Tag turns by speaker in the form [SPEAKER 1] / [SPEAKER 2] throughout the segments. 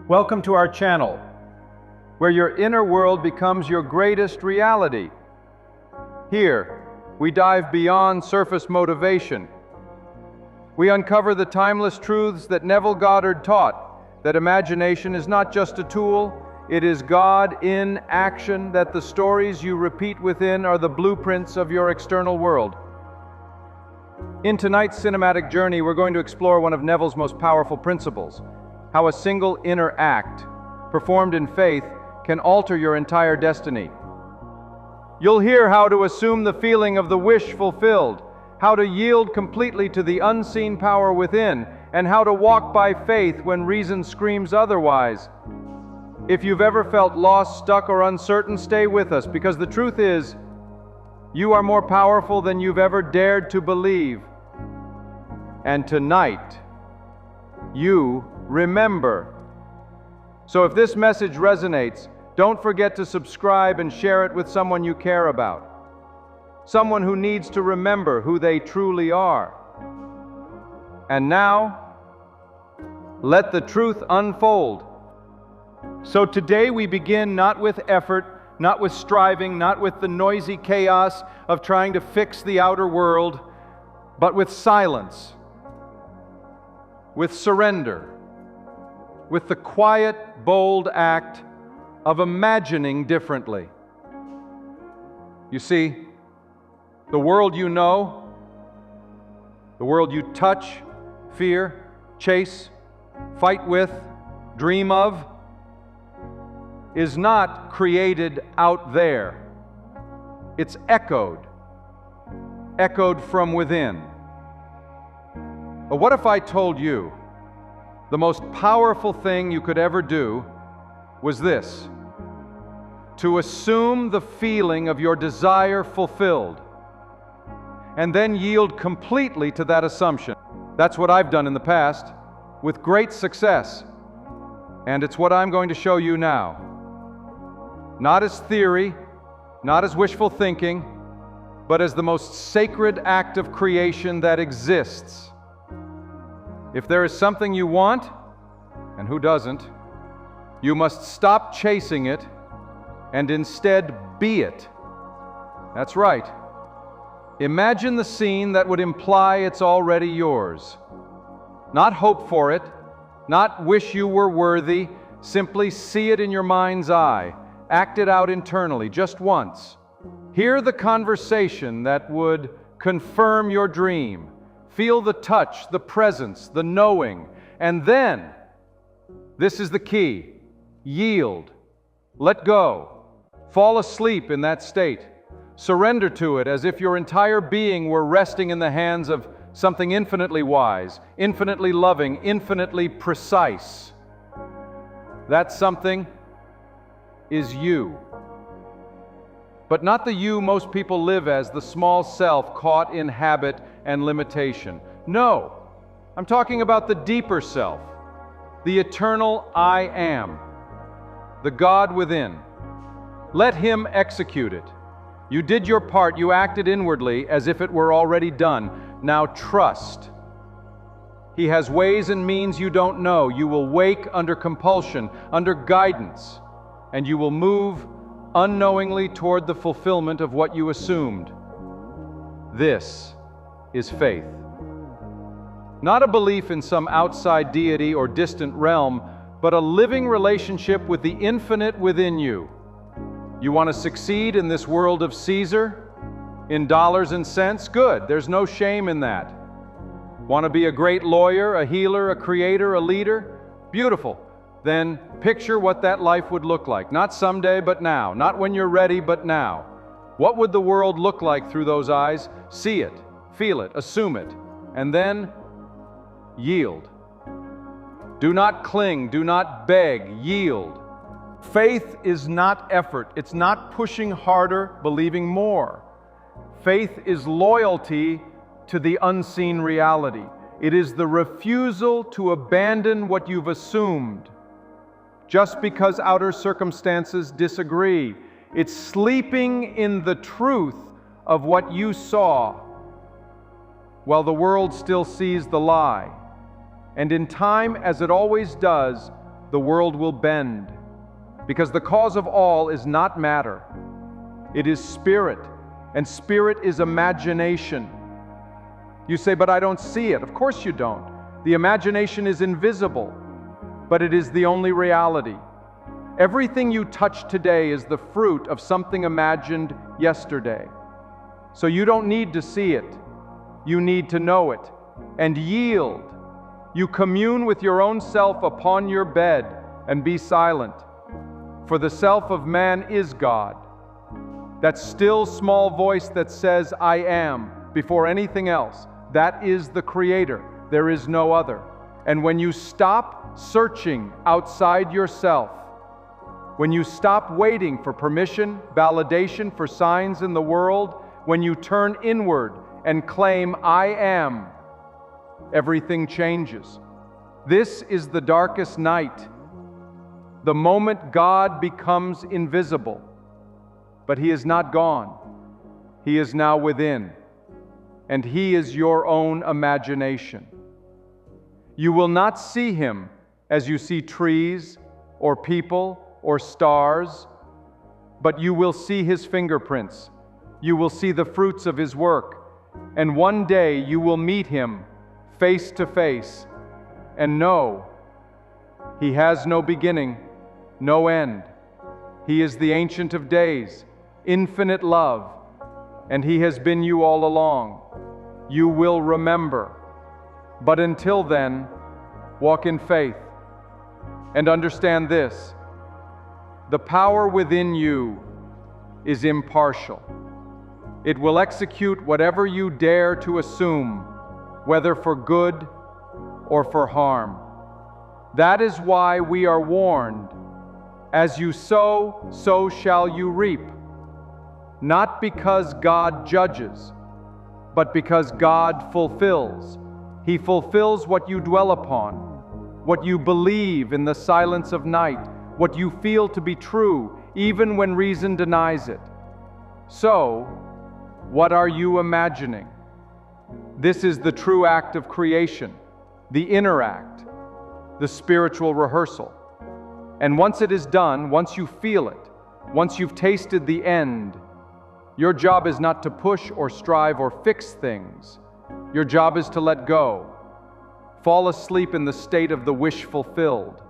[SPEAKER 1] Welcome to our channel, where your inner world becomes your greatest reality. Here, we dive beyond surface motivation. We uncover the timeless truths that Neville Goddard taught, that imagination is not just a tool, it is God in action, that the stories you repeat within are the blueprints of your external world. In tonight's cinematic journey, we're going to explore one of Neville's most powerful principles, how a single inner act, performed in faith, can alter your entire destiny. You'll hear how to assume the feeling of the wish fulfilled, how to yield completely to the unseen power within, and how to walk by faith when reason screams otherwise. If you've ever felt lost, stuck, or uncertain, stay with us, because the truth is, you are more powerful than you've ever dared to believe. And tonight, you remember. So if this message resonates, don't forget to subscribe and share it with someone you care about. Someone who needs to remember who they truly are. And now, let the truth unfold. So today we begin not with effort, not with striving, not with the noisy chaos of trying to fix the outer world, but with silence, with surrender, with the quiet, bold act of imagining differently. You see, the world you know, the world you touch, fear, chase, fight with, dream of, is not created out there. It's echoed from within. But what if I told you the most powerful thing you could ever do was this: to assume the feeling of your desire fulfilled, and then yield completely to that assumption. That's what I've done in the past, with great success. And it's what I'm going to show you now. Not as theory, not as wishful thinking, but as the most sacred act of creation that exists. If there is something you want, and who doesn't, you must stop chasing it and instead be it. That's right. Imagine the scene that would imply it's already yours. Not hope for it, not wish you were worthy, simply see it in your mind's eye. Act it out internally, just once. Hear the conversation that would confirm your dream. Feel the touch, the presence, the knowing. And then, this is the key: yield. Let go. Fall asleep in that state. Surrender to it as if your entire being were resting in the hands of something infinitely wise, infinitely loving, infinitely precise. That something is you. But not the you most people live as, the small self caught in habit and limitation. No, I'm talking about the deeper self, the eternal I am, the God within. Let Him execute it. You did your part, you acted inwardly as if it were already done. Now trust. He has ways and means you don't know. You will wake under compulsion, under guidance, and you will move unknowingly toward the fulfillment of what you assumed. This is faith. Not a belief in some outside deity or distant realm, but a living relationship with the infinite within you. You want to succeed in this world of Caesar, in dollars and cents? Good, there's no shame in that. Want to be a great lawyer, a healer, a creator, a leader? Beautiful. Then picture what that life would look like. Not someday, but now. Not when you're ready, but now. What would the world look like through those eyes? See it, feel it, assume it, and then yield. Do not cling, do not beg, yield. Faith is not effort. It's not pushing harder, believing more. Faith is loyalty to the unseen reality. It is the refusal to abandon what you've assumed just because outer circumstances disagree. It's sleeping in the truth of what you saw while the world still sees the lie. And in time, as it always does, the world will bend, because the cause of all is not matter. It is spirit, and spirit is imagination. You say, but I don't see it. Of course you don't. The imagination is invisible, but it is the only reality. Everything you touch today is the fruit of something imagined yesterday. So you don't need to see it. You need to know it and yield. You commune with your own self upon your bed and be silent. For the self of man is God. That still small voice that says, I am, before anything else, that is the Creator. There is no other. And when you stop searching outside yourself, when you stop waiting for permission, validation, for signs in the world, when you turn inward and claim, I am, everything changes. This is the darkest night, the moment God becomes invisible. But He is not gone. He is now within, and He is your own imagination. You will not see Him as you see trees or people or stars, but you will see His fingerprints. You will see the fruits of His work, and one day you will meet Him face to face and know He has no beginning, no end. He is the Ancient of Days, infinite love, and He has been you all along. You will remember. But until then, walk in faith and understand this: the power within you is impartial. It will execute whatever you dare to assume, whether for good or for harm. That is why we are warned, as you sow, so shall you reap. Not because God judges, but because God fulfills. He fulfills what you dwell upon, what you believe in the silence of night, what you feel to be true, even when reason denies it. So, what are you imagining? This is the true act of creation, the inner act, the spiritual rehearsal. And once it is done, once you feel it, once you've tasted the end, your job is not to push or strive or fix things. Your job is to let go. Fall asleep in the state of the wish fulfilled.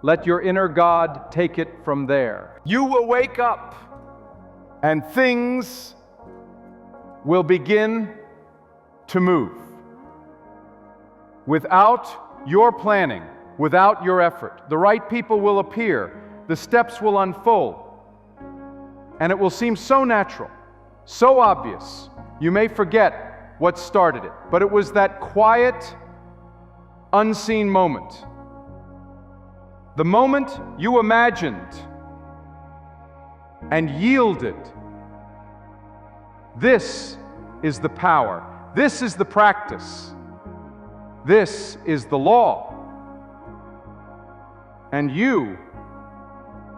[SPEAKER 1] Let your inner God take it from there. You will wake up, and things will begin to move. Without your planning, without your effort, the right people will appear, the steps will unfold, and it will seem so natural, so obvious. You may forget what started it, but it was that quiet, unseen moment. The moment you imagined and yielded. This is the power. This is the practice. This is the law. And you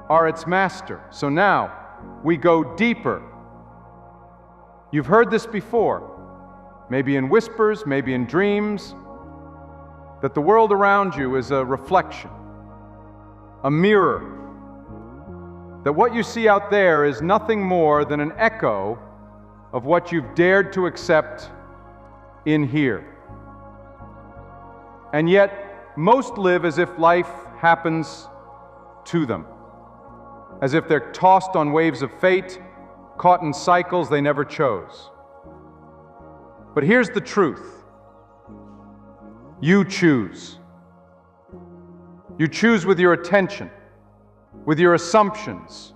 [SPEAKER 1] are its master. So now we go deeper. You've heard this before, maybe in whispers, maybe in dreams, that the world around you is a reflection, a mirror, that what you see out there is nothing more than an echo of what you've dared to accept in here. And yet, most live as if life happens to them, as if they're tossed on waves of fate, caught in cycles they never chose. But here's the truth. You choose. You choose with your attention, with your assumptions,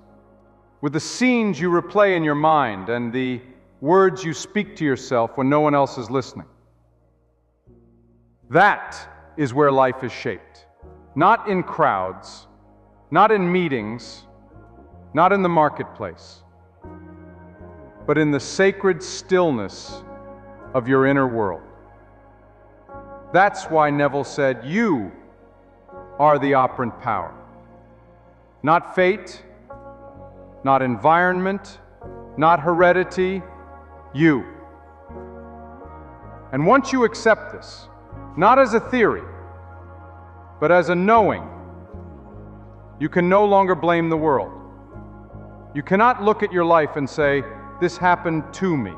[SPEAKER 1] with the scenes you replay in your mind and the words you speak to yourself when no one else is listening. That is where life is shaped. Not in crowds, not in meetings, not in the marketplace, but in the sacred stillness of your inner world. That's why Neville said, you are the operant power. Not fate, not environment, not heredity, you. And once you accept this, not as a theory, but as a knowing, You can no longer blame the world. You cannot look at your life and say, "This happened to me."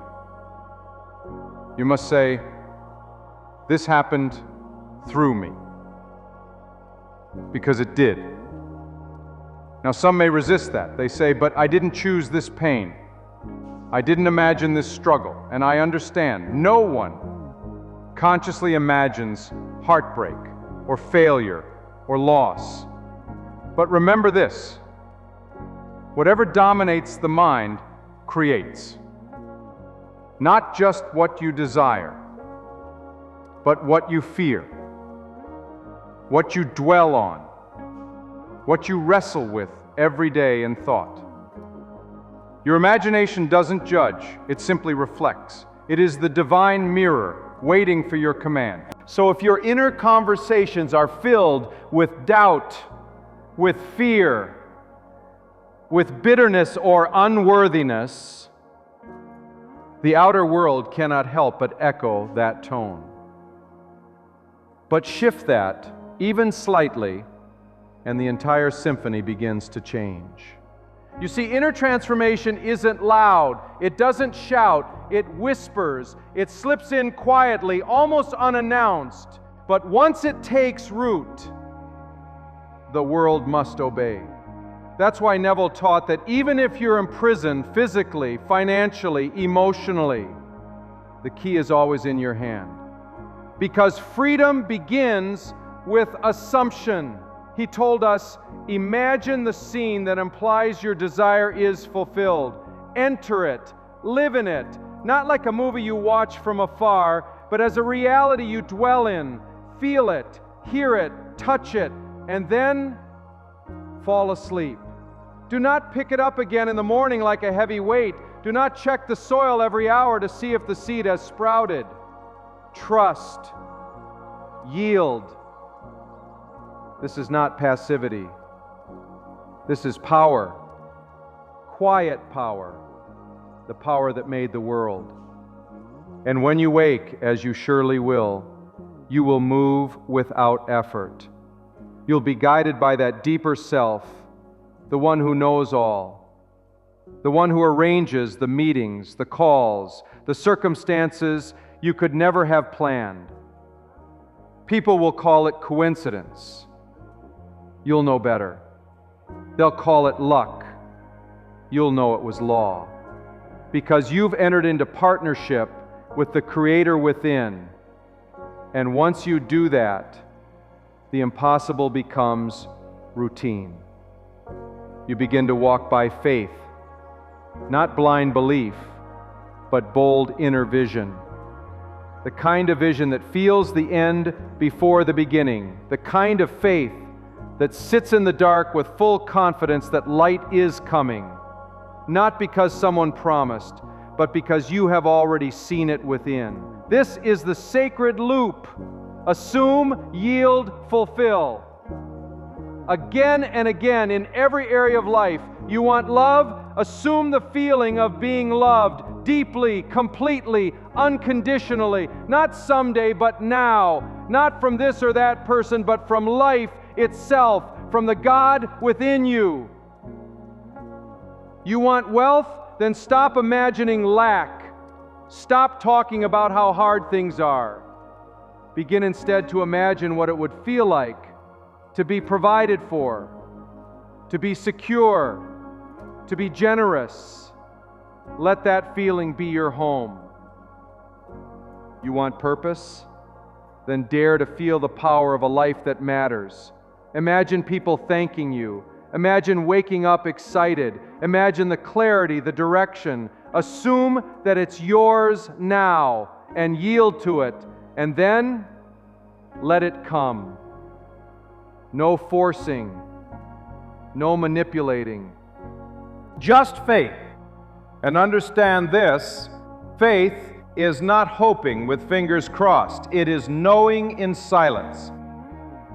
[SPEAKER 1] You must say, "This happened through me," because it did. Now, some may resist that. They say, "But I didn't choose this pain. I didn't imagine this struggle." And I understand. No one consciously imagines heartbreak or failure or loss. But remember this: whatever dominates the mind creates. Not just what you desire, but what you fear, what you dwell on, what you wrestle with every day in thought. Your imagination doesn't judge, it simply reflects. It is the divine mirror waiting for your command. So if your inner conversations are filled with doubt, with fear, with bitterness or unworthiness, the outer world cannot help but echo that tone. But shift that, even slightly, and the entire symphony begins to change. You see, inner transformation isn't loud. It doesn't shout. It whispers. It slips in quietly, almost unannounced. But once it takes root, the world must obey. That's why Neville taught that even if you're imprisoned physically, financially, emotionally, the key is always in your hand. Because freedom begins with assumption. He told us, imagine the scene that implies your desire is fulfilled. Enter it, live in it, not like a movie you watch from afar, but as a reality you dwell in. Feel it, hear it, touch it, and then fall asleep. Do not pick it up again in the morning like a heavy weight. Do not check the soil every hour to see if the seed has sprouted. Trust. Yield. This is not passivity. This is power. Quiet power. The power that made the world. And when you wake, as you surely will, you will move without effort. You'll be guided by that deeper self, the one who knows all, the one who arranges the meetings, the calls, the circumstances you could never have planned. People will call it coincidence. You'll know better. They'll call it luck. You'll know it was law. Because you've entered into partnership with the Creator within. And once you do that, the impossible becomes routine. You begin to walk by faith, not blind belief, but bold inner vision. The kind of vision that feels the end before the beginning. The kind of faith that sits in the dark with full confidence that light is coming, not because someone promised, but because you have already seen it within. This is the sacred loop. Assume, yield, fulfill. Again and again in every area of life. You want love? Assume the feeling of being loved deeply, completely, unconditionally. Not someday, but now. Not from this or that person, but from life itself, from the God within you. You want wealth? Then stop imagining lack. Stop talking about how hard things are. Begin instead to imagine what it would feel like to be provided for, to be secure, to be generous. Let that feeling be your home. You want purpose? Then dare to feel the power of a life that matters. Imagine people thanking you. Imagine waking up excited. Imagine the clarity, the direction. Assume that it's yours now and yield to it. And then let it come. No forcing, no manipulating. Just faith. And understand this, faith is not hoping with fingers crossed. It is knowing in silence.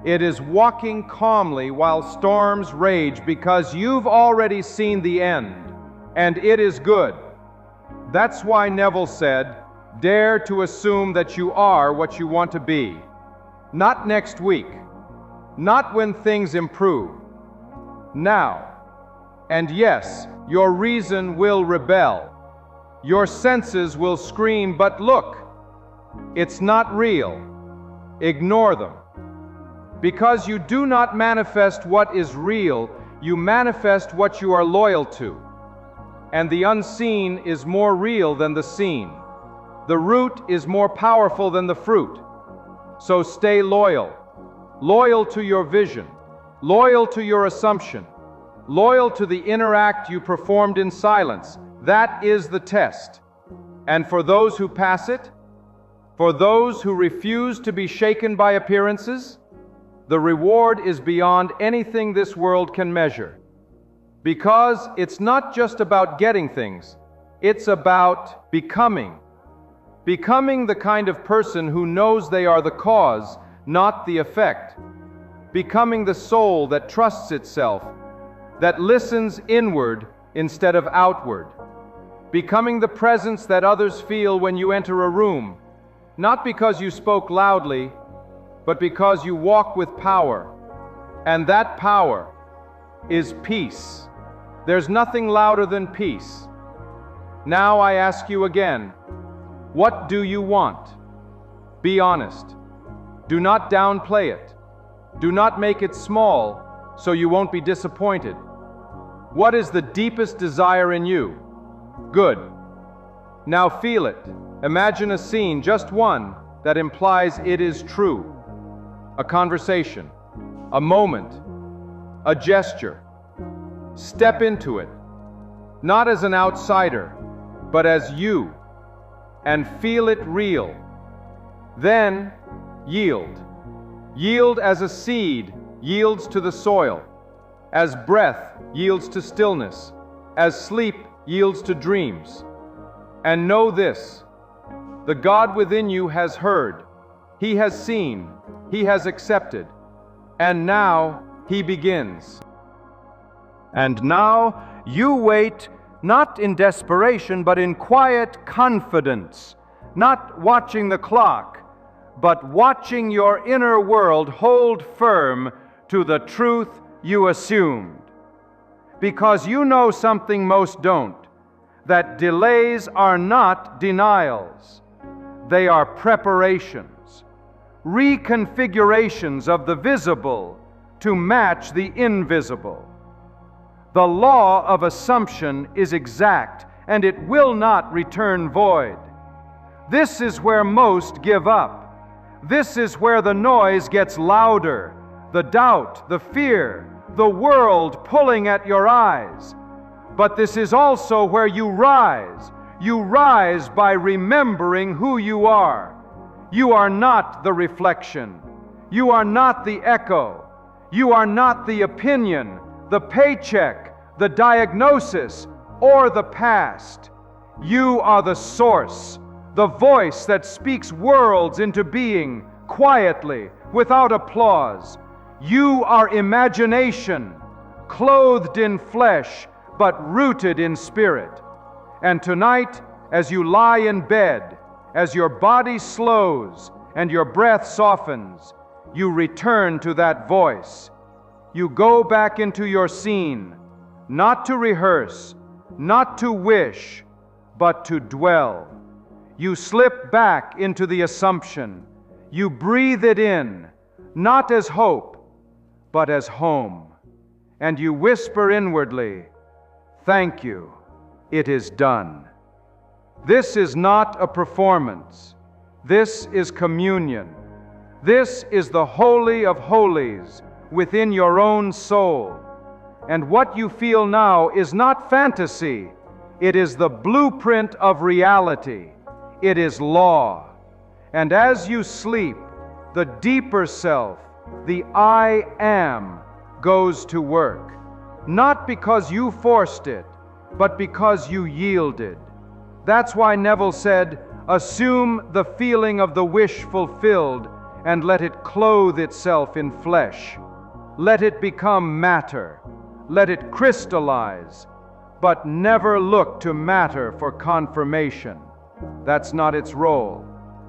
[SPEAKER 1] It is walking calmly while storms rage because you've already seen the end, and it is good. That's why Neville said, dare to assume that you are what you want to be. Not next week, not when things improve, now. And yes, your reason will rebel. Your senses will scream, but look, it's not real. Ignore them. Because you do not manifest what is real, you manifest what you are loyal to. And the unseen is more real than the seen. The root is more powerful than the fruit. So stay loyal. Loyal to your vision. Loyal to your assumption. Loyal to the inner act you performed in silence. That is the test. And for those who pass it, for those who refuse to be shaken by appearances, the reward is beyond anything this world can measure. Because it's not just about getting things, it's about becoming. Becoming the kind of person who knows they are the cause, not the effect. Becoming the soul that trusts itself, that listens inward instead of outward. Becoming the presence that others feel when you enter a room, not because you spoke loudly, but because you walk with power. And that power is peace. There's nothing louder than peace. Now I ask you again, what do you want? Be honest. Do not downplay it. Do not make it small so you won't be disappointed. What is the deepest desire in you? Good. Now feel it. Imagine a scene, just one, that implies it is true. A conversation, a moment, a gesture. Step into it, not as an outsider, but as you, and feel it real. Then yield. Yield as a seed yields to the soil, as breath yields to stillness, as sleep yields to dreams. And know this, the God within you has heard, He has seen, He has accepted, and now He begins. And now you wait, not in desperation, but in quiet confidence, not watching the clock, but watching your inner world hold firm to the truth you assumed. Because you know something most don't, that delays are not denials. They are preparations, reconfigurations of the visible to match the invisible. The law of assumption is exact, and it will not return void. This is where most give up. This is where the noise gets louder, the doubt, the fear, the world pulling at your eyes. But this is also where you rise. You rise by remembering who you are. You are not the reflection. You are not the echo. You are not the opinion, the paycheck, the diagnosis, or the past. You are the source, the voice that speaks worlds into being, quietly, without applause. You are imagination, clothed in flesh, but rooted in spirit. And tonight, as you lie in bed, as your body slows and your breath softens, you return to that voice. You go back into your scene, not to rehearse, not to wish, but to dwell. You slip back into the assumption. You breathe it in, not as hope, but as home. And you whisper inwardly, "Thank you, it is done." This is not a performance. This is communion. This is the Holy of Holies within your own soul. And what you feel now is not fantasy. It is the blueprint of reality. It is law. And as you sleep, the deeper self, the I am, goes to work. Not because you forced it, but because you yielded. That's why Neville said, assume the feeling of the wish fulfilled and let it clothe itself in flesh. Let it become matter. Let it crystallize. But never look to matter for confirmation. That's not its role.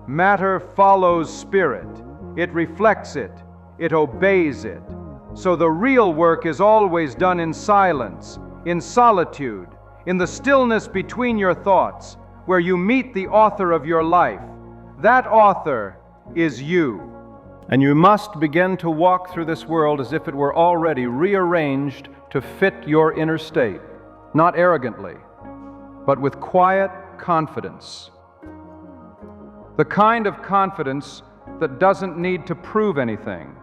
[SPEAKER 1] Matter follows spirit. It reflects it. It obeys it. So the real work is always done in silence, in solitude, in the stillness between your thoughts, where you meet the author of your life. That author is you. And you must begin to walk through this world as if it were already rearranged to fit your inner state, not arrogantly, but with quiet confidence. The kind of confidence that doesn't need to prove anything,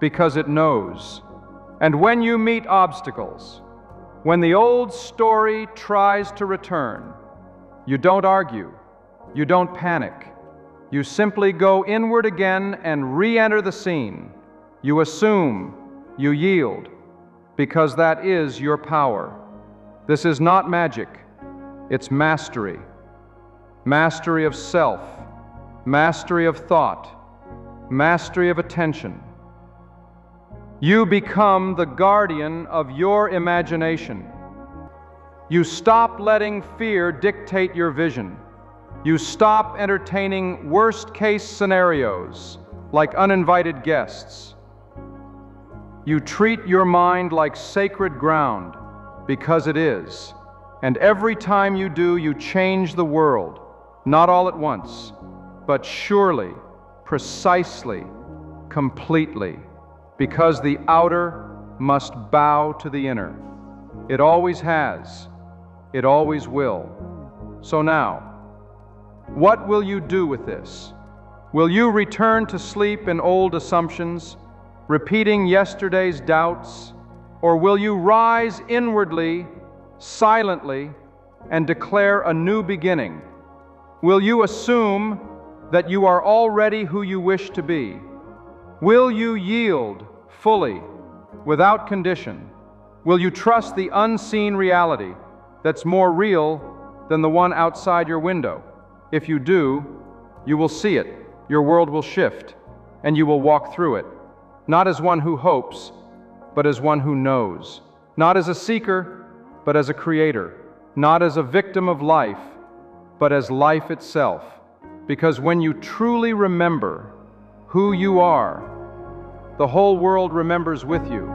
[SPEAKER 1] because it knows. And when you meet obstacles, when the old story tries to return, you don't argue, you don't panic. You simply go inward again and re-enter the scene. You assume, you yield, because that is your power. This is not magic, it's mastery. Mastery of self, mastery of thought, mastery of attention. You become the guardian of your imagination. You stop letting fear dictate your vision. You stop entertaining worst-case scenarios like uninvited guests. You treat your mind like sacred ground, because it is. And every time you do, you change the world, not all at once, but surely, precisely, completely, because the outer must bow to the inner. It always has. It always will. So now, what will you do with this? Will you return to sleep in old assumptions, repeating yesterday's doubts, or will you rise inwardly, silently, and declare a new beginning? Will you assume that you are already who you wish to be? Will you yield fully, without condition? Will you trust the unseen reality that's more real than the one outside your window? If you do, you will see it, your world will shift, and you will walk through it, not as one who hopes, but as one who knows. Not as a seeker, but as a creator. Not as a victim of life, but as life itself. Because when you truly remember who you are, the whole world remembers with you.